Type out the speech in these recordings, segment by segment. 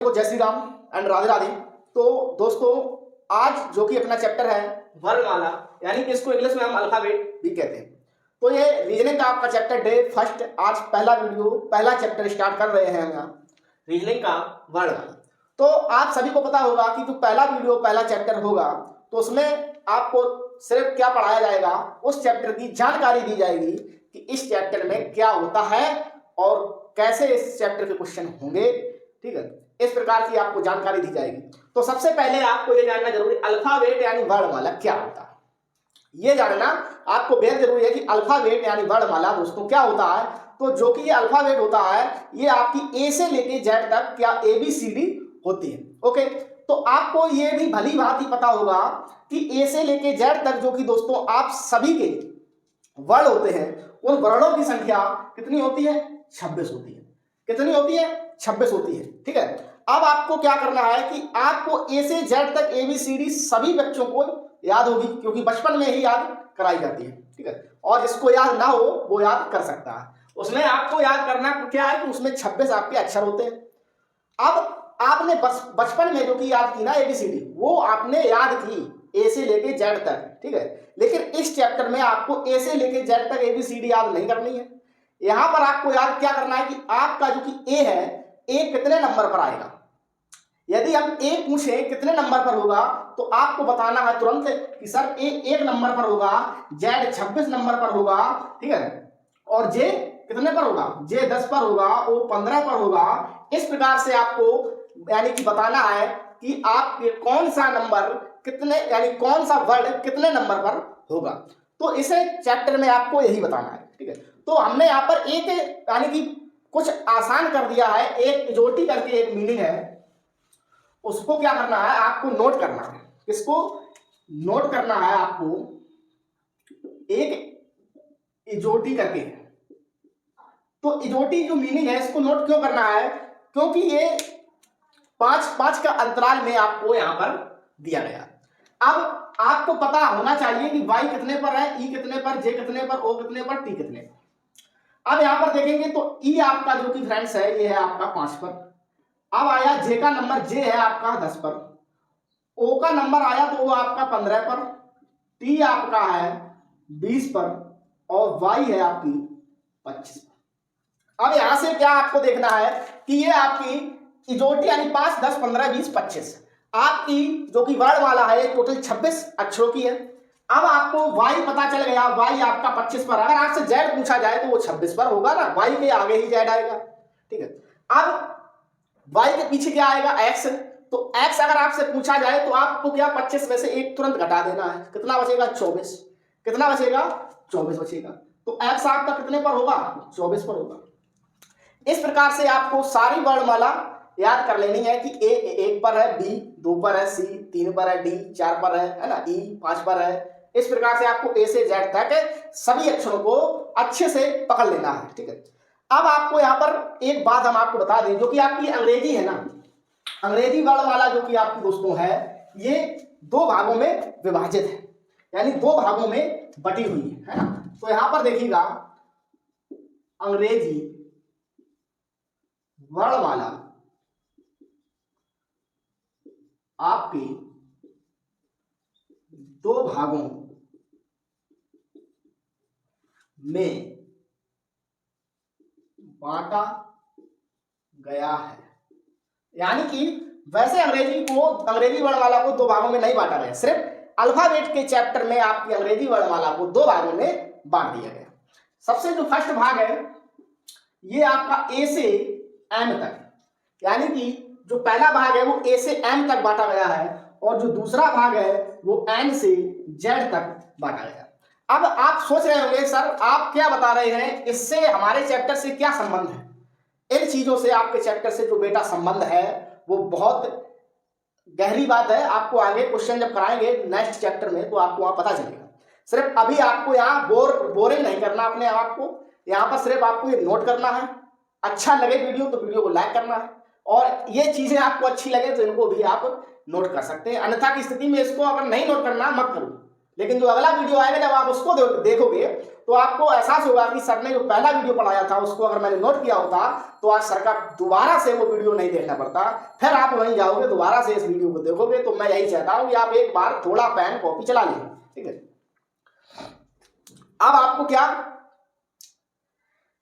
तो जय श्री राम एंड राधे राधे। तो दोस्तों आज जो कि अपना चैप्टर है वर्णमाला, यानी कि इसको इंग्लिश में हम अल्फाबेट भी कहते हैं। तो ये रीजनिंग का आपका चैप्टर डे फर्स्ट, आज पहला चैप्टर स्टार्ट कर रहे हैं हम यहाँ रीजनिंग का वर्णमाला। तो आप सभी को पता होगा कि जो पहला चैप्टर होगा तो उसमें आपको सिर्फ क्या पढ़ाया जाएगा, उस चैप्टर की जानकारी दी जाएगी कि इस चैप्टर में क्या होता है और कैसे इस चैप्टर के क्वेश्चन होंगे। ठीक है, इस प्रकार की आपको जानकारी दी जाएगी। तो सबसे पहले आपको ये जानना जरूरी, अल्फाबेट यानी वर्णमाला क्या होता है, ये जानना आपको बेहद जरूरी है कि अल्फाबेट यानी वर्णमाला दोस्तों क्या होता है। तो जो कि ये अल्फाबेट होता है, ये आपकी ए से लेके जेड तक क्या ABCD होती है। ओके, तो आपको ये भी भली भांति पता होगा कि ए से लेके जेड तक जो कि दोस्तों आप सभी के वर्ण होते हैं, उन वर्णों की संख्या कितनी होती है? 26 होती है। कितनी होती है? 26 होती है। ठीक है, अब आपको क्या करना है कि आपको ए से जेड तक ABCD सभी बच्चों को याद होगी, क्योंकि बचपन में ही याद कराई जाती है। ठीक है, और जिसको याद ना हो वो याद कर सकता है। उसमें आपको याद करना क्या है कि उसमें 26 आपके अक्षर होते हैं। अब आपने बचपन में जो कि याद की ना ABCD, वो आपने याद की ए से लेके जेड तक। ठीक है, लेकिन इस चैप्टर में आपको ए से लेके जेड तक ABCD याद नहीं करनी है। यहां पर आपको याद क्या करना है कि आपका जो कि ए है, ए कितने नंबर पर आएगा। यदि हम ए पूछे कितने नंबर पर होगा, तो आपको बताना है तुरंत कि सर ए 1 नंबर पर होगा, जेड 26 नंबर पर होगा। ठीक है, और जे कितने पर होगा? जे 10 पर होगा, ओ 15 पर होगा। इस प्रकार से आपको यानी कि बताना है कि आपके कौन सा नंबर कितने, यानी कौन सा वर्ड कितने नंबर पर होगा। तो इसे चैप्टर में आपको यही बताना है। ठीक है, तो हमने यहाँ पर एक यानी कि कुछ आसान कर दिया है, एक इजोटी करके एक मीनिंग है, उसको क्या करना है आपको नोट करना है। किसको नोट करना है? आपको एक इजोटी करके। तो इजोटी जो मीनिंग है इसको नोट क्यों करना है? क्योंकि ये 5 का अंतराल में आपको यहां पर दिया गया। अब आपको पता होना चाहिए कि y कितने पर है, e कितने पर, j कितने पर, o कितने पर, t कितने पर। अब यहां पर देखेंगे तो e आपका जो कि फ्रेंड्स है, ये है आपका 5 पर। अब आया j का नंबर, j है आपका 10 पर। o का नंबर आया तो वो आपका 15 पर, t आपका है 20 पर, और y है आपकी 25 पर। अब यहां से क्या आपको देखना है कि ये आपकी इजोटी यानी 5, 10, 15, 20, 25 आपकी जो कि वर्णमाला है टोटल 26 अक्षरों की है। अब आपको y पता चल गया, y आपका 25 पर। अगर आपसे z पूछा जाए तो वो 26 पर होगा ना, y के आगे ही z आएगा। ठीक है, अब y के पीछे क्या आएगा? x। तो x अगर आपसे पूछा जाए तो आपको क्या 25 में से 1 तुरंत घटा देना है। कितना बचेगा? 24। कितना बचेगा? 24 बचेगा। तो x आपका कितने पर होगा? 24 पर होगा। इस प्रकार से आपको सारी वर्णमाला याद कर लेनी है कि ए 1 पर है, बी 2 पर है, सी 3 पर है, डी 4 पर है ना, ई 5 पर है। इस प्रकार से आपको ए से जेड तक सभी अक्षरों को अच्छे से पकड़ लेना है। ठीक है, अब आपको यहाँ पर एक बात हम आपको बता दें, जो कि आपकी अंग्रेजी है ना, अंग्रेजी वर्णमाला जो कि आपकी दोस्तों है, ये 2 भागों में विभाजित है, यानी 2 भागों में बटी हुई है ना। तो यहां पर देखिएगा, अंग्रेजी वर्णमाला आपके 2 भागों में बांटा गया है। यानी कि वैसे अंग्रेजी वर्णमाला को 2 भागों में नहीं बांटा गया, सिर्फ अल्फाबेट के चैप्टर में आपकी अंग्रेजी वर्णमाला को 2 भागों में बांट दिया गया। सबसे जो फर्स्ट भाग है ये आपका ए से एम तक, यानी कि जो पहला भाग है वो ए से एम तक बांटा गया है, और जो दूसरा भाग है वो एन से जेड तक बांटा गया। अब आप सोच रहे होंगे सर आप क्या बता रहे हैं, इससे हमारे चैप्टर से क्या संबंध है? इन चीजों से आपके चैप्टर से जो बेटा संबंध है वो बहुत गहरी बात है। आपको आगे क्वेश्चन जब कराएंगे नेक्स्ट चैप्टर में तो आपको वहां पता चलेगा। सिर्फ अभी आपको यहाँ बोरिंग नहीं करना अपने आप को, यहाँ पर सिर्फ आपको ये नोट करना है। अच्छा लगे वीडियो तो वीडियो को लाइक करना है, और ये चीजें आपको अच्छी लगे तो इनको भी आप नोट कर सकते हैं। अन्यथा की स्थिति में इसको अगर नहीं नोट करना मत करो, लेकिन जो अगला वीडियो आएगा जब आप उसको देखोगे तो आपको एहसास होगा कि सर ने जो पहला वीडियो पढ़ाया था उसको अगर मैंने नोट किया होता तो आज सर का दोबारा से वो वीडियो नहीं देखना पड़ता, फिर आप वहीं जाओगे दोबारा से इस वीडियो को देखोगे। तो मैं यही चाहता हूं कि आप एक बार थोड़ा पेन कॉपी चला लें, ठीक है। अब आपको क्या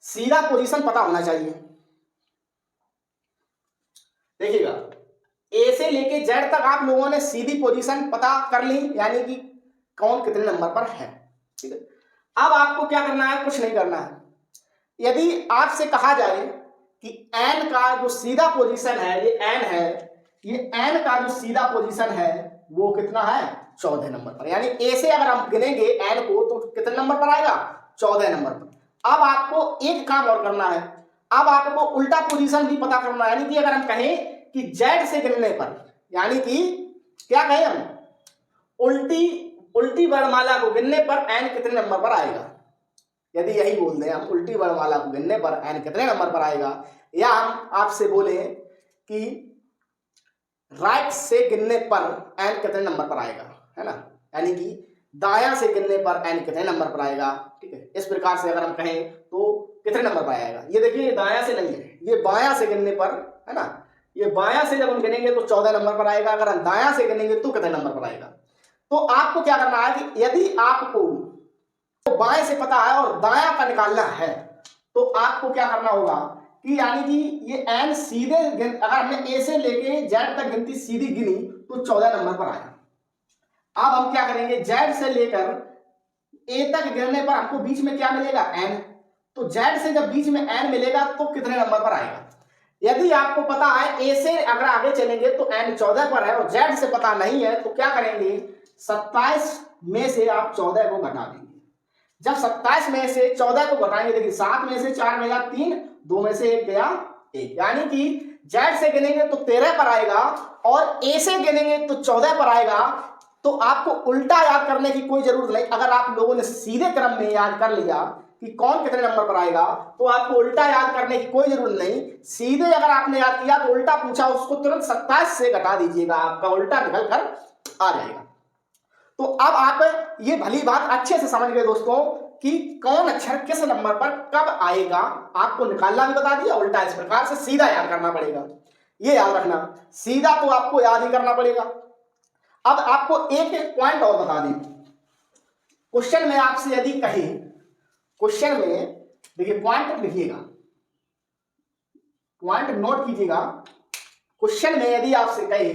सीधा पोजीशन पता होना चाहिए। देखिएगा, ए से लेके जेड तक आप लोगों ने सीधी पोजीशन पता कर ली, यानी कि कौन कितने नंबर पर है, ठीक है। अब आपको क्या करना है, कुछ नहीं करना है। यदि आपसे कहा जाए कि एन का जो सीधा पोजीशन है, ये एन है, ये एन का जो सीधा पोजीशन है वो कितना है, 14 नंबर पर। यानी ए से अगर हम गिनेंगे एन को तो कितने नंबर पर आएगा, 14 नंबर पर। अब आपको एक काम और करना है, अब आपको उल्टा पोजीशन भी पता करना है। यानी कि अगर हम कहें कि जेड से गिनने पर, यानी कि क्या कहें हम, उल्टी वर्णमाला को गिनने पर एन कितने नंबर पर आएगा। यदि यही बोल दें हम उल्टी वर्णमाला को गिनने पर एन कितने नंबर पर आएगा, या हम आपसे बोले कि राइट से गिनने पर एन कितने नंबर पर आएगा, है ना, यानी कि दायां से गिनने पर एन कितने नंबर पर आएगा, ठीक है। इस प्रकार से अगर हम कहें तो कितने नंबर पर आएगा, ये देखिए ये दायां से नहीं है, ये बायां से गिनने पर, है ना, ये बायां से जब हम गिनेंगे तो 14 नंबर पर आएगा। अगर हम दायां से गिनेंगे तो कितने नंबर पर आएगा। तो आपको क्या करना है कि यदि आपको तो बाएं से पता है और दायां का निकालना है तो आपको क्या करना होगा कि यानी कि ये एन सीधे अगर हमने ए से लेके जेड तक गिनती सीधी गिनी तो 14 नंबर पर आया। अब हम क्या करेंगे, जेड से लेकर ए तक गिनने पर हमको बीच में क्या मिलेगा, एन। तो जेड से जब बीच में एन मिलेगा तो कितने नंबर पर आएगा। यदि आपको पता है ए से अगर आगे चलेंगे तो एन 14 पर है और जेड से पता नहीं है तो क्या करेंगे, 27 में से आप 14 को घटा देंगे। जब 27 में से 14 को घटाएंगे, देखिए 7 में से 4 गया 3, 2 में से 1 गया 1, यानी कि जेड से गिनेंगे तो 13 पर आएगा और ए से गिनेंगे तो 14 पर आएगा। तो आपको उल्टा याद करने की कोई जरूरत नहीं। अगर आप लोगों ने सीधे क्रम में याद कर लिया कि कौन कितने नंबर पर आएगा तो आपको उल्टा याद करने की कोई जरूरत नहीं। सीधे अगर आपने याद किया तो उल्टा पूछा उसको तुरंत 27 से घटा दीजिएगा, आपका उल्टा निकल कर आ जाएगा। तो अब आप ये भली बात अच्छे से समझ गए दोस्तों कि कौन अक्षर किस नंबर पर कब आएगा, आपको निकालना भी बता दिया, उल्टा इस प्रकार से सीधा याद करना पड़ेगा। ये याद रखना, सीधा तो आपको याद ही करना पड़ेगा। अब आपको एक एक पॉइंट और बता दें। क्वेश्चन में आपसे यदि कहे, क्वेश्चन में देखिए पॉइंट लिखिएगा, पॉइंट नोट कीजिएगा। क्वेश्चन में यदि आपसे कहे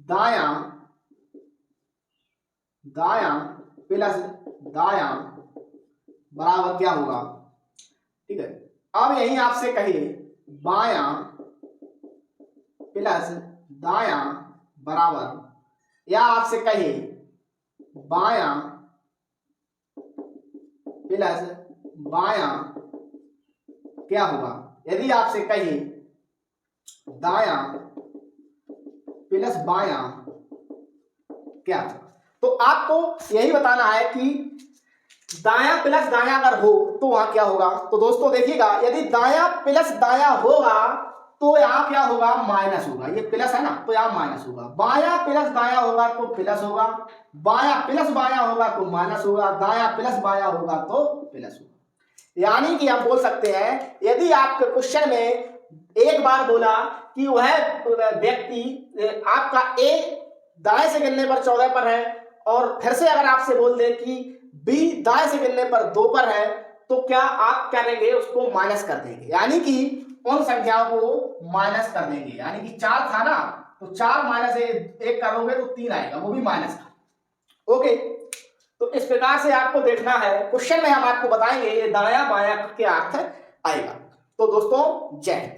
दायां प्लस दायां बराबर क्या होगा, ठीक है। अब यही आपसे कहे बायां प्लस दायां बराबर, या आपसे कहे बायां प्लस बायां क्या होगा। यदि आपसे कहे दायां प्लस बायां क्या, तो आपको यही बताना है कि दायां प्लस दायां अगर हो तो वहां क्या होगा। तो दोस्तों देखिएगा, यदि दायां प्लस दायां होगा तो यहां क्या होगा, माइनस होगा। ये प्लस है ना तो यहां माइनस होगा। बायां प्लस दायां होगा तो प्लस होगा, बायां प्लस बायां होगा तो माइनस होगा, दायां प्लस बायां होगा तो प्लस होगा। यानी कि हम बोल सकते हैं, यदि आपके क्वेश्चन में एक बार बोला कि वह व्यक्ति आपका ए दाएं से गिनने पर 14 पर है और फिर से अगर आपसे बोल दे कि बी दाएं से गिनने पर 2 पर है तो क्या आप करेंगे, उसको माइनस कर देंगे। यानी कि उन संख्याओं को माइनस कर देंगे। यानी कि 4 था ना तो 4 माइनस 1 करोगे तो 3 आएगा, वो भी माइनस का। ओके, तो इस प्रकार से आपको देखना है। क्वेश्चन में हम आपको बताएंगे ये दायां बायां के अर्थ आएगा। तो दोस्तों जय हिंद।